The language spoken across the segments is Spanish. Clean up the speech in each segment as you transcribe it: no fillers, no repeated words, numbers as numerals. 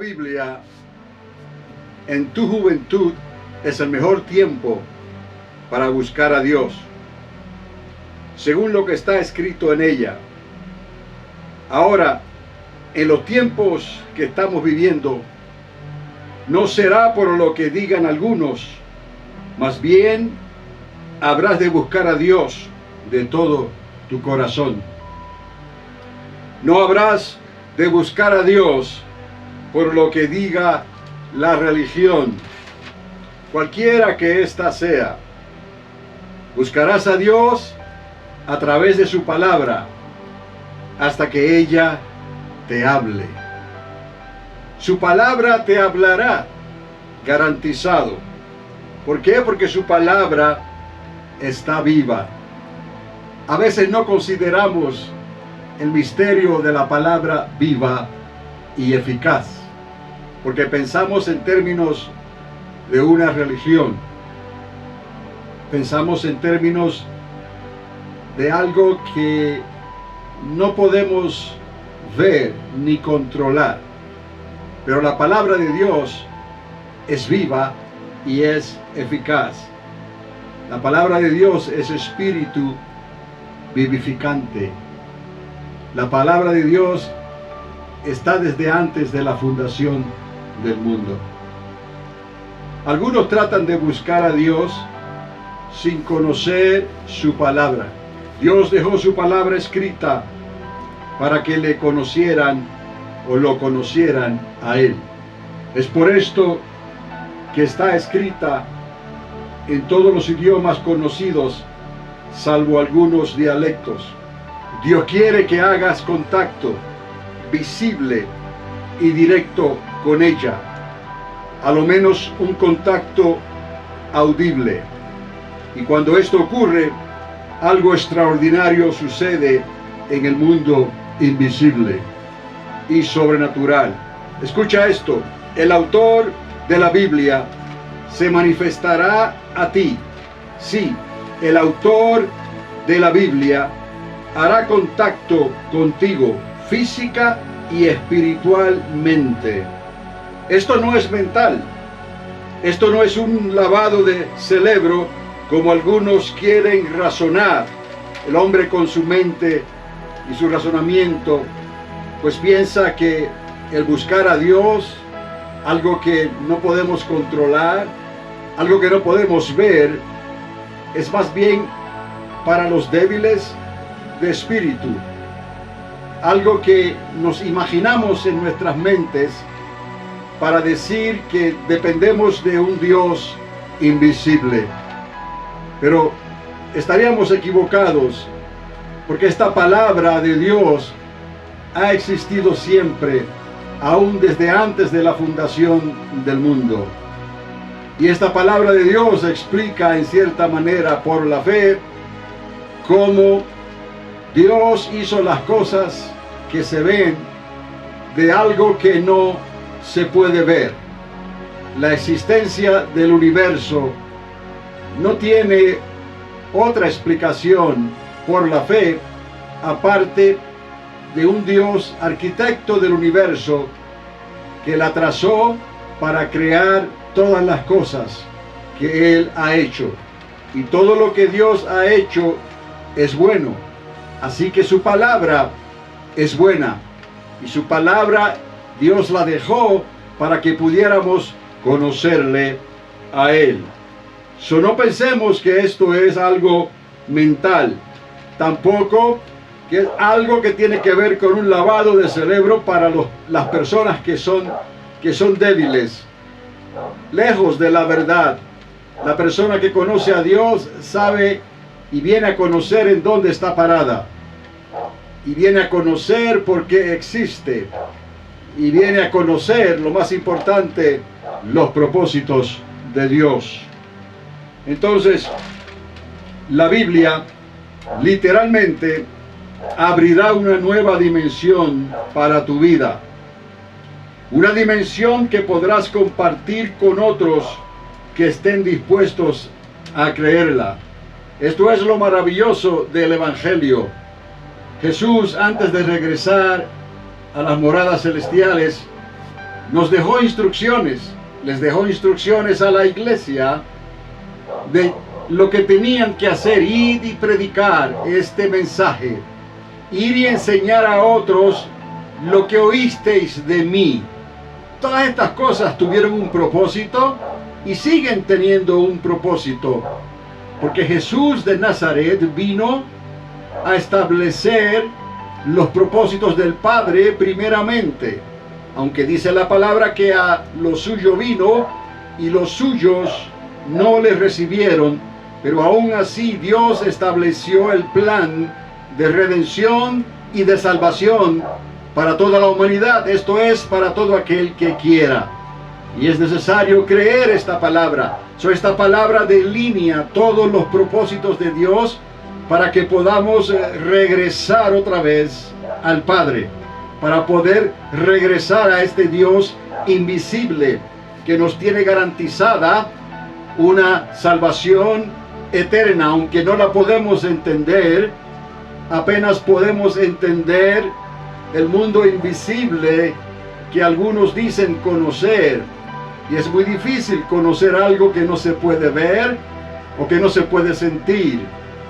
Biblia, en tu juventud es el mejor tiempo para buscar a Dios, según lo que está escrito en ella. Ahora, en los tiempos que estamos viviendo, no será por lo que digan algunos, más bien habrás de buscar a Dios de todo tu corazón. No habrás de buscar a Dios por lo que diga la religión, cualquiera que ésta sea. Buscarás a Dios a través de su palabra, hasta que ella te hable. Su palabra te hablará, garantizado. ¿Por qué? Porque su palabra está viva. A veces no consideramos el misterio de la palabra viva y eficaz, porque pensamos en términos de una religión. Pensamos en términos de algo que no podemos ver ni controlar. Pero la palabra de Dios es viva y es eficaz. La palabra de Dios es espíritu vivificante. La palabra de Dios está desde antes de la fundación del mundo. Algunos tratan de buscar a Dios sin conocer su palabra. Dios dejó su palabra escrita para que le conocieran o lo conocieran a Él. Es por esto que está escrita en todos los idiomas conocidos, salvo algunos dialectos. Dios quiere que hagas contacto visible y directo con ella, a lo menos un contacto audible. Y cuando esto ocurre, algo extraordinario sucede en el mundo invisible y sobrenatural. Escucha esto: el autor de la Biblia se manifestará a ti. Sí, el autor de la Biblia hará contacto contigo física y espiritualmente. Esto no es mental. Esto no es un lavado de cerebro como algunos quieren razonar. El hombre con su mente y su razonamiento pues piensa que el buscar a Dios, algo que no podemos controlar, algo que no podemos ver, es más bien para los débiles de espíritu, algo que nos imaginamos en nuestras mentes para decir que dependemos de un Dios invisible. Pero estaríamos equivocados, porque esta palabra de Dios ha existido siempre, aún desde antes de la fundación del mundo. Y esta palabra de Dios explica en cierta manera por la fe cómo Dios hizo las cosas que se ven de algo que no se puede ver. La existencia del universo no tiene otra explicación por la fe aparte de un Dios arquitecto del universo que la trazó para crear todas las cosas que Él ha hecho. Y todo lo que Dios ha hecho es bueno. Así que su palabra es buena. Y su palabra Dios la dejó para que pudiéramos conocerle a Él. No pensemos que esto es algo mental. Tampoco que es algo que tiene que ver con un lavado de cerebro para las personas que son débiles, lejos de la verdad. La persona que conoce a Dios sabe y viene a conocer en dónde está parada, y viene a conocer por qué existe, y viene a conocer, lo más importante, los propósitos de Dios. Entonces, la Biblia literalmente abrirá una nueva dimensión para tu vida. Una dimensión que podrás compartir con otros que estén dispuestos a creerla. Esto es lo maravilloso del Evangelio. Jesús, antes de regresar a las moradas celestiales, nos dejó instrucciones, les dejó instrucciones a la iglesia de lo que tenían que hacer, ir y predicar este mensaje, ir y enseñar a otros lo que oísteis de mí. Todas estas cosas tuvieron un propósito y siguen teniendo un propósito, porque Jesús de Nazaret vino a establecer los propósitos del Padre primeramente, aunque dice la palabra que a lo suyo vino y los suyos no le recibieron, pero aún así Dios estableció el plan de redención y de salvación para toda la humanidad, esto es, para todo aquel que quiera. Y es necesario creer esta palabra. Esta palabra delinea todos los propósitos de Dios para que podamos regresar otra vez al Padre, para poder regresar a este Dios invisible que nos tiene garantizada una salvación eterna, aunque no la podemos entender. Apenas podemos entender el mundo invisible que algunos dicen conocer, y es muy difícil conocer algo que no se puede ver o que no se puede sentir.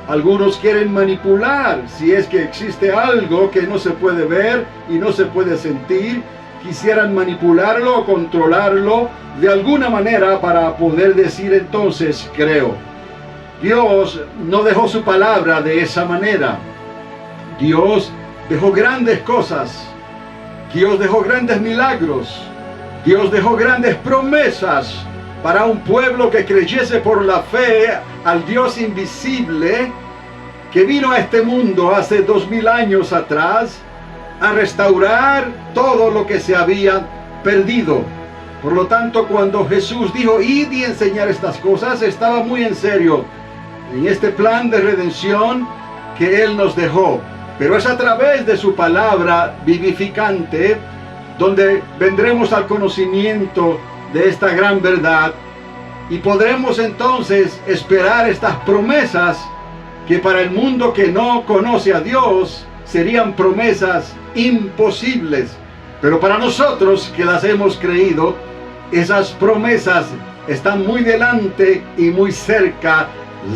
Algunos quieren manipular, si es que existe algo que no se puede ver y no se puede sentir, quisieran manipularlo o controlarlo de alguna manera para poder decir entonces creo. Dios no dejó su palabra de esa manera. Dios dejó grandes cosas. Dios dejó grandes milagros. Dios dejó grandes promesas para un pueblo que creyese por la fe al Dios invisible que vino a este mundo hace 2000 años atrás a restaurar todo lo que se había perdido. Por lo tanto, cuando Jesús dijo id y enseñar estas cosas, estaba muy en serio en este plan de redención que Él nos dejó. Pero es a través de su palabra vivificante donde vendremos al conocimiento de esta gran verdad y podremos entonces esperar estas promesas que para el mundo que no conoce a Dios serían promesas imposibles. Pero para nosotros que las hemos creído, esas promesas están muy delante y muy cerca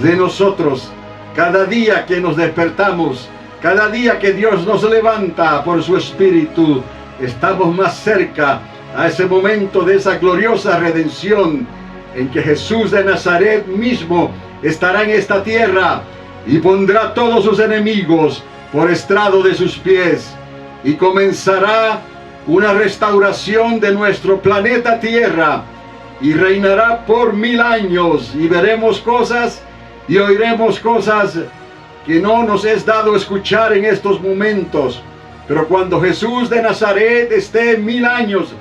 de nosotros. Cada día que nos despertamos, cada día que Dios nos levanta por su Espíritu, estamos más cerca a ese momento de esa gloriosa redención en que Jesús de Nazaret mismo estará en esta tierra y pondrá todos sus enemigos por estrado de sus pies y comenzará una restauración de nuestro planeta Tierra y reinará por 1000 años y veremos cosas y oiremos cosas que no nos es dado escuchar en estos momentos. Pero cuando Jesús de Nazaret esté 1000 años,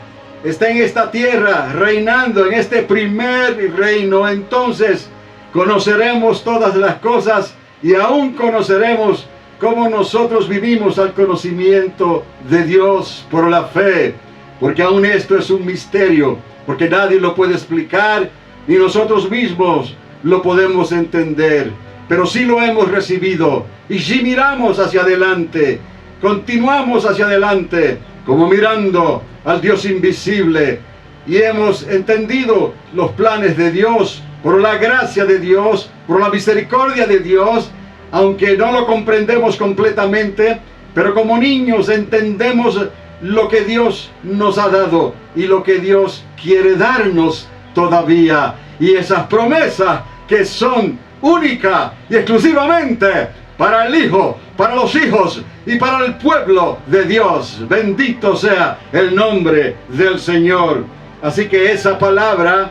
esté en esta tierra, reinando en este primer reino, entonces conoceremos todas las cosas y aún conoceremos cómo nosotros vivimos al conocimiento de Dios por la fe. Porque aún esto es un misterio, porque nadie lo puede explicar, ni nosotros mismos lo podemos entender. Pero sí lo hemos recibido y sí miramos hacia adelante. Continuamos hacia adelante, como mirando al Dios invisible, y hemos entendido los planes de Dios, por la gracia de Dios, por la misericordia de Dios, aunque no lo comprendemos completamente, pero como niños entendemos lo que Dios nos ha dado y lo que Dios quiere darnos todavía, y esas promesas que son únicas y exclusivamente para el Hijo, para los hijos y para el pueblo de Dios. Bendito sea el nombre del Señor. Así que esa palabra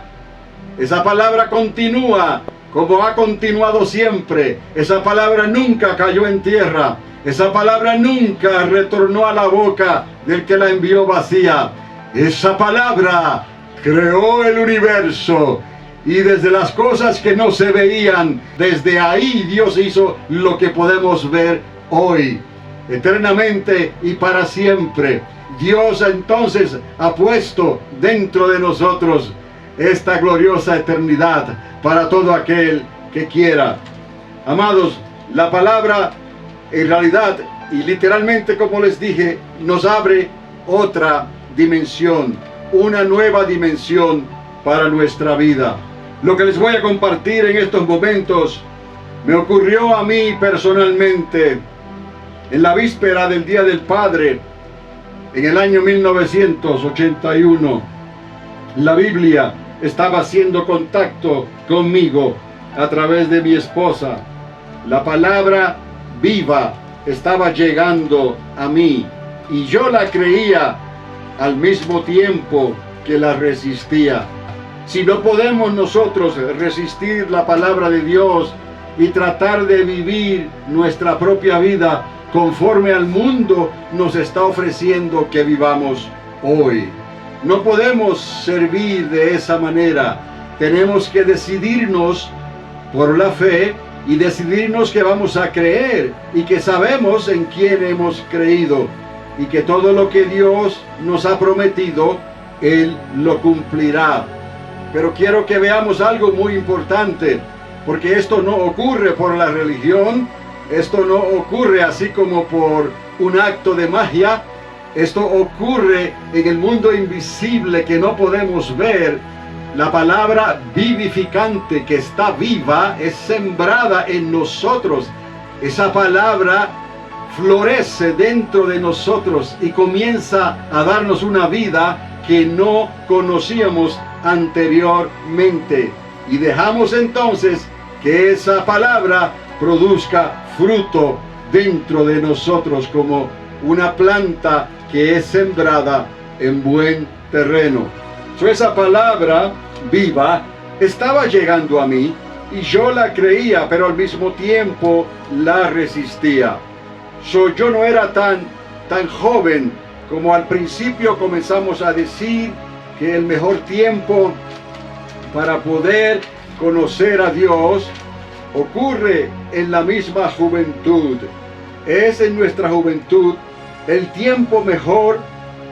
continúa como ha continuado siempre. Esa palabra nunca cayó en tierra. Esa palabra nunca retornó a la boca del que la envió vacía. Esa palabra creó el universo. Y desde las cosas que no se veían, desde ahí Dios hizo lo que podemos ver hoy, eternamente y para siempre. Dios entonces ha puesto dentro de nosotros esta gloriosa eternidad para todo aquel que quiera. Amados, la palabra en realidad y literalmente, como les dije, nos abre otra dimensión. una nueva dimensión para nuestra vida. Lo que les voy a compartir en estos momentos me ocurrió a mí personalmente en la víspera del Día del Padre, en el año 1981. La Biblia estaba haciendo contacto conmigo a través de mi esposa. La palabra viva estaba llegando a mí y yo la creía al mismo tiempo que la resistía. Si no podemos nosotros resistir la palabra de Dios y tratar de vivir nuestra propia vida conforme al mundo nos está ofreciendo que vivamos hoy, no podemos servir de esa manera. Tenemos que decidirnos por la fe y decidirnos que vamos a creer y que sabemos en quién hemos creído y que todo lo que Dios nos ha prometido, Él lo cumplirá. Pero quiero que veamos algo muy importante, porque esto no ocurre por la religión, esto no ocurre así como por un acto de magia, esto ocurre en el mundo invisible que no podemos ver. La palabra vivificante que está viva es sembrada en nosotros. Esa palabra florece dentro de nosotros y comienza a darnos una vida que no conocíamos anteriormente. Y dejamos entonces que esa palabra produzca fruto dentro de nosotros como una planta que es sembrada en buen terreno. Esa palabra viva estaba llegando a mí y yo la creía, pero al mismo tiempo la resistía. Yo no era tan joven como al principio comenzamos a decir que el mejor tiempo para poder conocer a Dios ocurre en la misma juventud. Es en nuestra juventud el tiempo mejor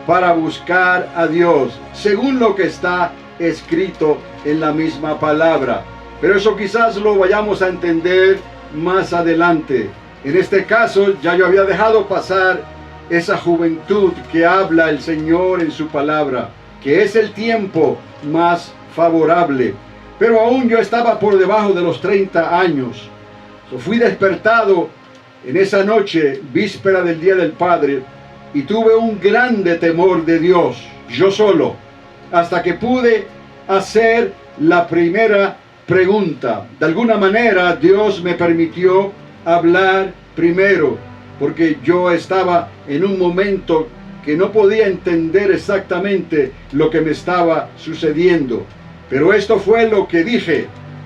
para buscar a Dios, según lo que está escrito en la misma palabra. Pero eso quizás lo vayamos a entender más adelante. En este caso, ya yo había dejado pasar esa juventud que habla el Señor en su palabra, que es el tiempo más favorable. Pero aún yo estaba por debajo de los 30 años. Fui despertado en esa noche, víspera del Día del Padre, y tuve un grande temor de Dios, yo solo, hasta que pude hacer la primera pregunta. De alguna manera Dios me permitió hablar primero, porque yo estaba en un momento que no podía entender exactamente lo que me estaba sucediendo. Pero esto fue lo que dije.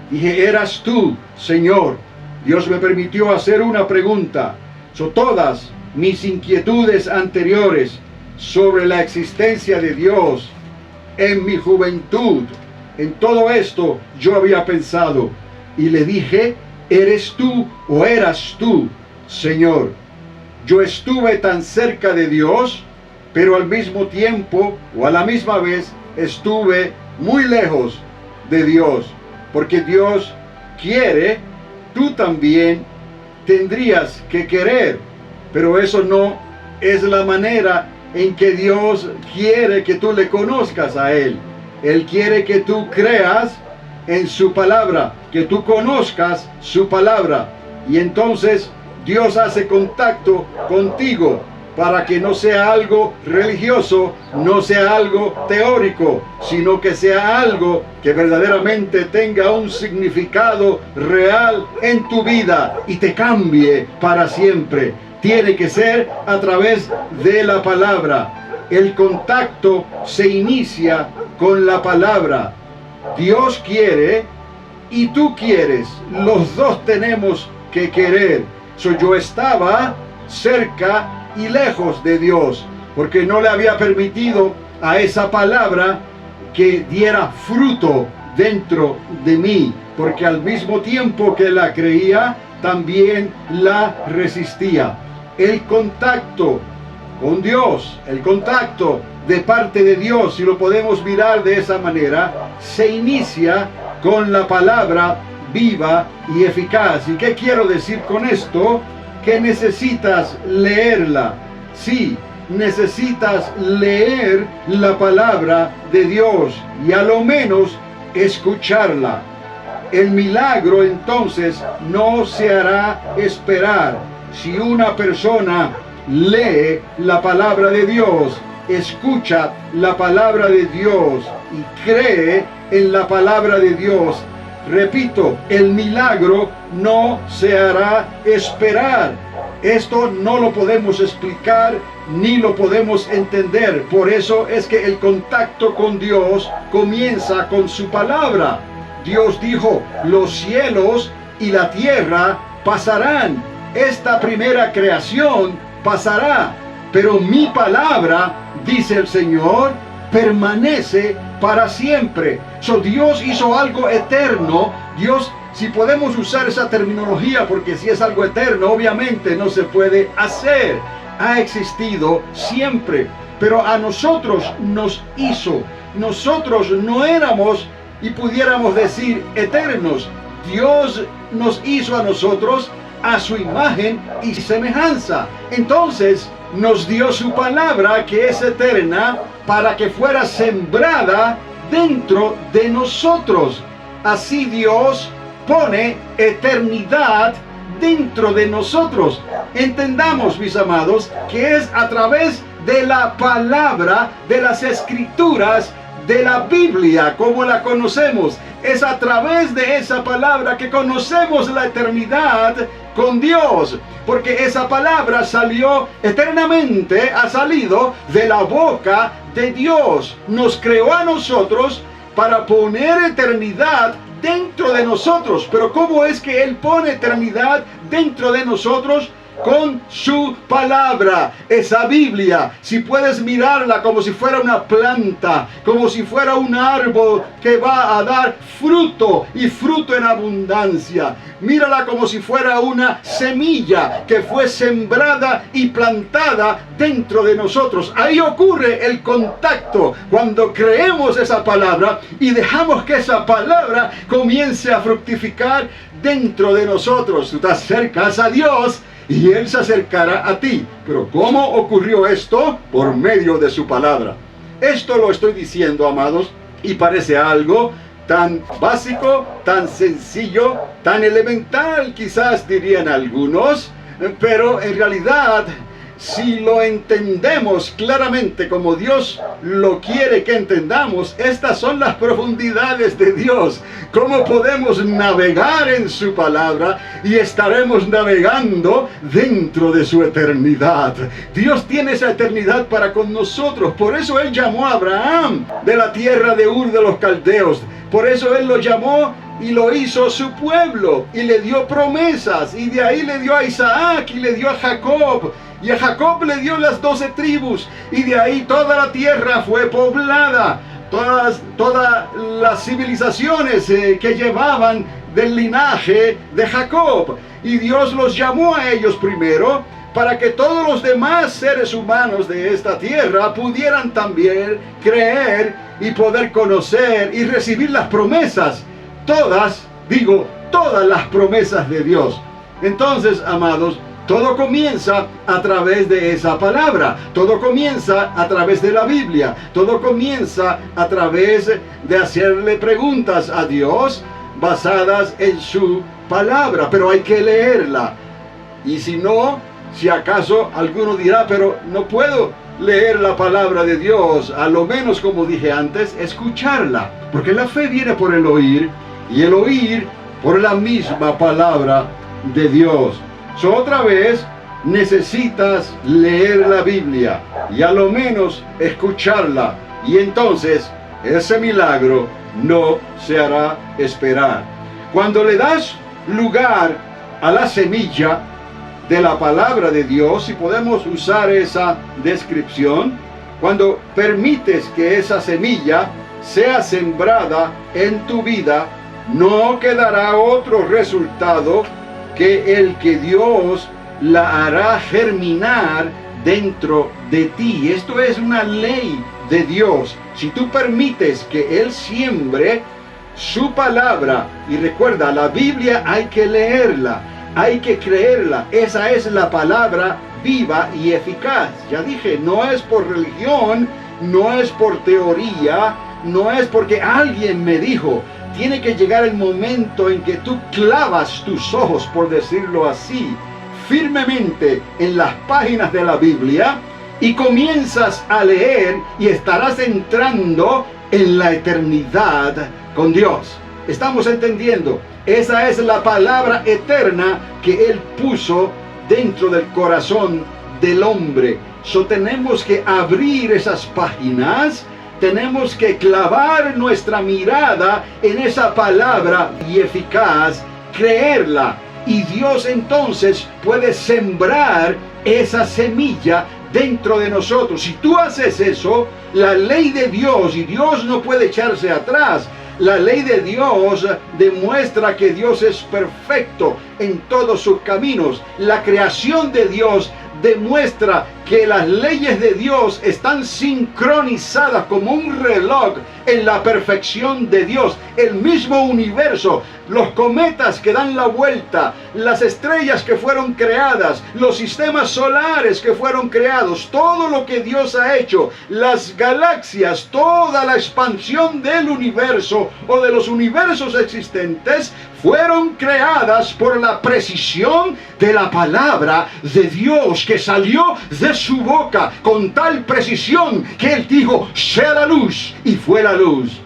Dije, eras tú, Señor. Dios me permitió hacer una pregunta. Todas mis inquietudes anteriores sobre la existencia de Dios en mi juventud, en todo esto yo había pensado y le dije, ¿eres tú o eras tú, Señor? Yo estuve tan cerca de Dios, pero al mismo tiempo o a la misma vez estuve muy lejos de Dios, porque Dios quiere, tú también tendrías que querer, pero eso no es la manera en que Dios quiere que tú le conozcas a Él. Él quiere que tú creas en su palabra, que tú conozcas su palabra, y entonces Dios hace contacto contigo para que no sea algo religioso, no sea algo teórico, sino que sea algo que verdaderamente tenga un significado real en tu vida y te cambie para siempre. Tiene que ser a través de la palabra. El contacto se inicia con la palabra. Dios quiere y tú quieres. Los dos tenemos que querer. Yo estaba cerca y lejos de Dios, porque no le había permitido a esa palabra que diera fruto dentro de mí, porque al mismo tiempo que la creía, también la resistía. El contacto con Dios, el contacto de parte de Dios, si lo podemos mirar de esa manera, se inicia con la palabra viva y eficaz. ¿Y qué quiero decir con esto? Que necesitas leerla. Sí, necesitas leer la palabra de Dios y a lo menos escucharla. El milagro entonces no se hará esperar. Si una persona lee la palabra de Dios, escucha la palabra de Dios y cree en la palabra de Dios, repito, el milagro no se hará esperar. Esto no lo podemos explicar ni lo podemos entender. Por eso es que el contacto con Dios comienza con su palabra. Dios dijo, los cielos y la tierra pasarán. Esta primera creación pasará, pero mi palabra, dice el Señor, permanece para siempre. Dios hizo algo eterno. Dios, si podemos usar esa terminología, porque si es algo eterno, obviamente no se puede hacer. Ha existido siempre, pero a nosotros nos hizo. Nosotros no éramos y pudiéramos decir eternos. Dios nos hizo a nosotros a su imagen y semejanza. Entonces nos dio su palabra, que es eterna, para que fuera sembrada dentro de nosotros. Así Dios pone eternidad dentro de nosotros. Entendamos, mis amados, que es a través de la palabra, de las escrituras, de la Biblia como la conocemos. Es a través de esa palabra que conocemos la eternidad con Dios, porque esa palabra salió eternamente, ha salido de la boca de Dios. Nos creó a nosotros para poner eternidad dentro de nosotros. Pero ¿cómo es que Él pone eternidad dentro de nosotros? Con su palabra, esa Biblia. Si puedes mirarla como si fuera una planta, como si fuera un árbol que va a dar fruto y fruto en abundancia. Mírala como si fuera una semilla que fue sembrada y plantada dentro de nosotros. Ahí ocurre el contacto cuando creemos esa palabra y dejamos que esa palabra comience a fructificar dentro de nosotros. Tú te acercas a Dios y Él se acercará a ti. Pero ¿cómo ocurrió esto? Por medio de su palabra. Esto lo estoy diciendo, amados, y parece algo tan básico, tan sencillo, tan elemental, quizás dirían algunos, pero en realidad, si lo entendemos claramente como Dios lo quiere que entendamos, estas son las profundidades de Dios. Cómo podemos navegar en su palabra y estaremos navegando dentro de su eternidad. Dios tiene esa eternidad para con nosotros. Por eso Él llamó a Abraham de la tierra de Ur de los Caldeos. Por eso Él lo llamó y lo hizo su pueblo y le dio promesas, y de ahí le dio a Isaac y le dio a Jacob. Y a Jacob le dio las 12 tribus, y de ahí toda la tierra fue poblada. Todas las civilizaciones que llevaban del linaje de Jacob. Y Dios los llamó a ellos primero, para que todos los demás seres humanos de esta tierra pudieran también creer y poder conocer y recibir las promesas. Todas las promesas de Dios. Entonces, amados, todo comienza a través de esa palabra. Todo comienza a través de la Biblia. Todo comienza a través de hacerle preguntas a Dios basadas en su palabra. Pero hay que leerla. Y si no, si acaso alguno dirá, pero no puedo leer la palabra de Dios. A lo menos, como dije antes, escucharla. Porque la fe viene por el oír, y el oír por la misma palabra de Dios. Otra vez necesitas leer la Biblia y a lo menos escucharla, y entonces ese milagro no se hará esperar. Cuando le das lugar a la semilla de la palabra de Dios, si podemos usar esa descripción, cuando permites que esa semilla sea sembrada en tu vida, no quedará otro resultado que el que Dios la hará germinar dentro de ti. Esto es una ley de Dios. Si tú permites que Él siembre su palabra, y recuerda, la Biblia hay que leerla, hay que creerla. Esa es la palabra viva y eficaz. Ya dije, no es por religión, no es por teoría, no es porque alguien me dijo. Tiene que llegar el momento en que tú clavas tus ojos, por decirlo así, firmemente en las páginas de la Biblia y comienzas a leer y estarás entrando en la eternidad con Dios. ¿Estamos entendiendo? Esa es la palabra eterna que Él puso dentro del corazón del hombre. Tenemos que abrir esas páginas, tenemos que clavar nuestra mirada en esa palabra y eficaz, creerla. Y Dios entonces puede sembrar esa semilla dentro de nosotros. Si tú haces eso, la ley de Dios, y Dios no puede echarse atrás, la ley de Dios demuestra que Dios es perfecto en todos sus caminos. La creación de Dios demuestra que las leyes de Dios están sincronizadas como un reloj en la perfección de Dios. El mismo universo, los cometas que dan la vuelta, las estrellas que fueron creadas, los sistemas solares que fueron creados, todo lo que Dios ha hecho, las galaxias, toda la expansión del universo o de los universos existentes, fueron creadas por la precisión de la palabra de Dios que salió de su boca con tal precisión que Él dijo, sea la luz, y fue la luz.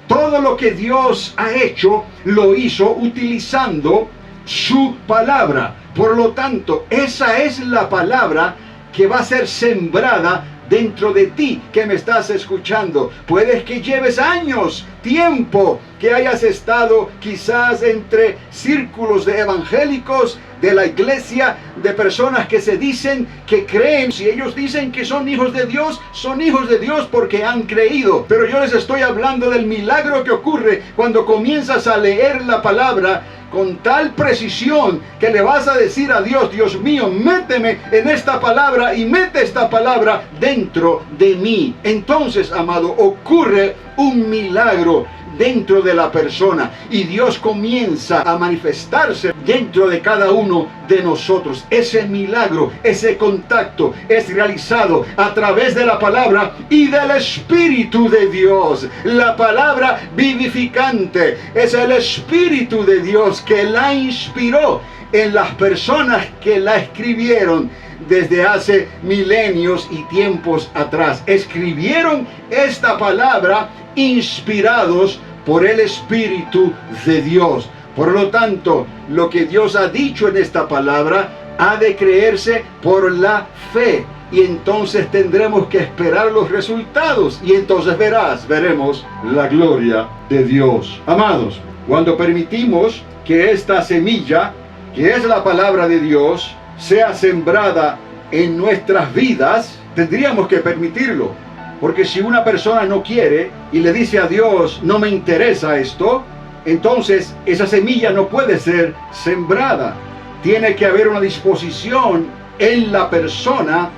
Todo lo que Dios ha hecho lo hizo utilizando su palabra. Por lo tanto, esa es la palabra que va a ser sembrada dentro de ti, que me estás escuchando. Puedes que lleves años, tiempo, que hayas estado quizás entre círculos de evangélicos, de la iglesia, de personas que se dicen que creen. Si ellos dicen que son hijos de Dios, son hijos de Dios porque han creído. Pero yo les estoy hablando del milagro que ocurre cuando comienzas a leer la palabra con tal precisión que le vas a decir a Dios, Dios mío, méteme en esta palabra y mete esta palabra dentro de mí. Entonces, amado, ocurre un milagro dentro de la persona y Dios comienza a manifestarse dentro de cada uno de nosotros. Ese milagro, ese contacto es realizado a través de la palabra y del Espíritu de Dios. La palabra vivificante es el Espíritu de Dios que la inspiró en las personas que la escribieron desde hace milenios y tiempos atrás. Escribieron esta palabra inspirados por el Espíritu de Dios. Por lo tanto, lo que Dios ha dicho en esta palabra ha de creerse por la fe. Y entonces tendremos que esperar los resultados. Y entonces veremos la gloria de Dios. Amados, cuando permitimos que esta semilla, que es la palabra de Dios, sea sembrada en nuestras vidas, tendríamos que permitirlo. Porque si una persona no quiere y le dice a Dios, no me interesa esto, entonces esa semilla no puede ser sembrada. Tiene que haber una disposición en la persona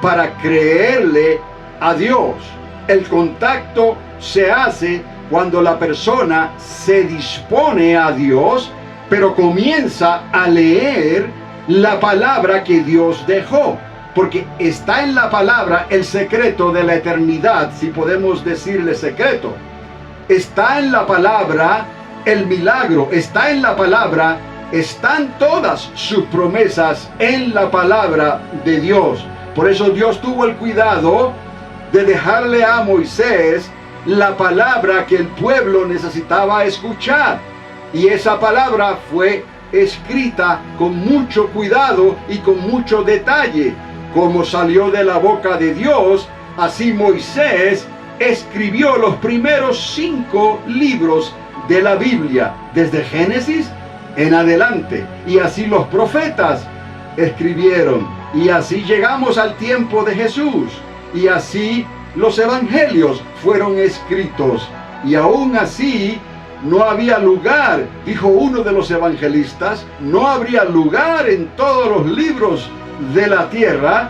para creerle a Dios. El contacto se hace cuando la persona se dispone a Dios, pero comienza a leer la palabra que Dios dejó. Porque está en la palabra el secreto de la eternidad, si podemos decirle secreto. Está en la palabra el milagro, está en la palabra, están todas sus promesas en la palabra de Dios. Por eso Dios tuvo el cuidado de dejarle a Moisés la palabra que el pueblo necesitaba escuchar. Y esa palabra fue escrita con mucho cuidado y con mucho detalle. Como salió de la boca de Dios, así Moisés escribió los primeros 5 libros de la Biblia, desde Génesis en adelante. Y así los profetas escribieron. Y así llegamos al tiempo de Jesús. Y así los evangelios fueron escritos. Y aún así no había lugar, dijo uno de los evangelistas, no habría lugar en todos los libros de la tierra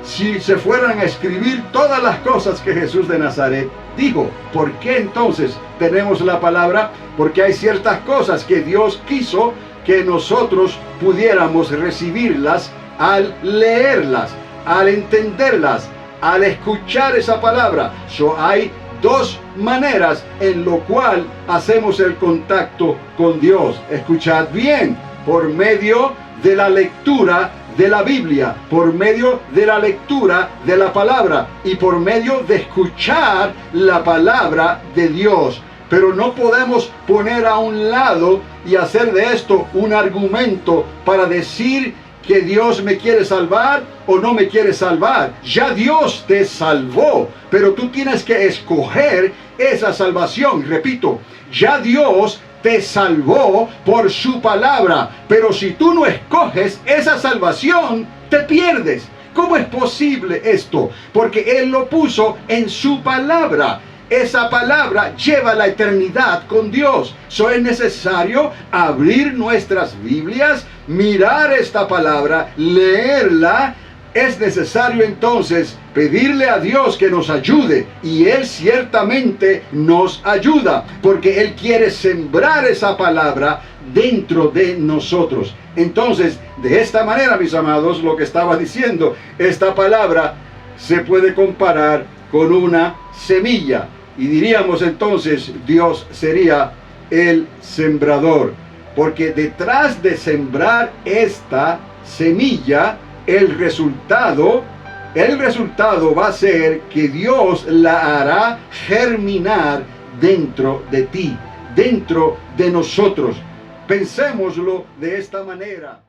si se fueran a escribir todas las cosas que Jesús de Nazaret dijo. ¿Por qué entonces tenemos la palabra? Porque hay ciertas cosas que Dios quiso que nosotros pudiéramos recibirlas al leerlas, al entenderlas, al escuchar esa palabra. Hay dos maneras en lo cual hacemos el contacto con Dios. Escuchad bien, por medio de la lectura de la Biblia, por medio de la lectura de la palabra y por medio de escuchar la palabra de Dios. Pero no podemos poner a un lado y hacer de esto un argumento para decir que Dios me quiere salvar o no me quiere salvar. Ya Dios te salvó, pero tú tienes que escoger esa salvación. Repito, ya Dios te salvó por su palabra, pero si tú no escoges esa salvación, te pierdes. ¿Cómo es posible esto? Porque Él lo puso en su palabra. Esa palabra lleva la eternidad con Dios. Es necesario abrir nuestras Biblias, mirar esta palabra, leerla. Es necesario entonces pedirle a Dios que nos ayude, y Él ciertamente nos ayuda, porque Él quiere sembrar esa palabra dentro de nosotros. Entonces, de esta manera, mis amados, lo que estaba diciendo, esta palabra se puede comparar con una semilla. Y diríamos entonces, Dios sería el sembrador, porque detrás de sembrar esta semilla, el resultado va a ser que Dios la hará germinar dentro de ti, dentro de nosotros. Pensémoslo de esta manera.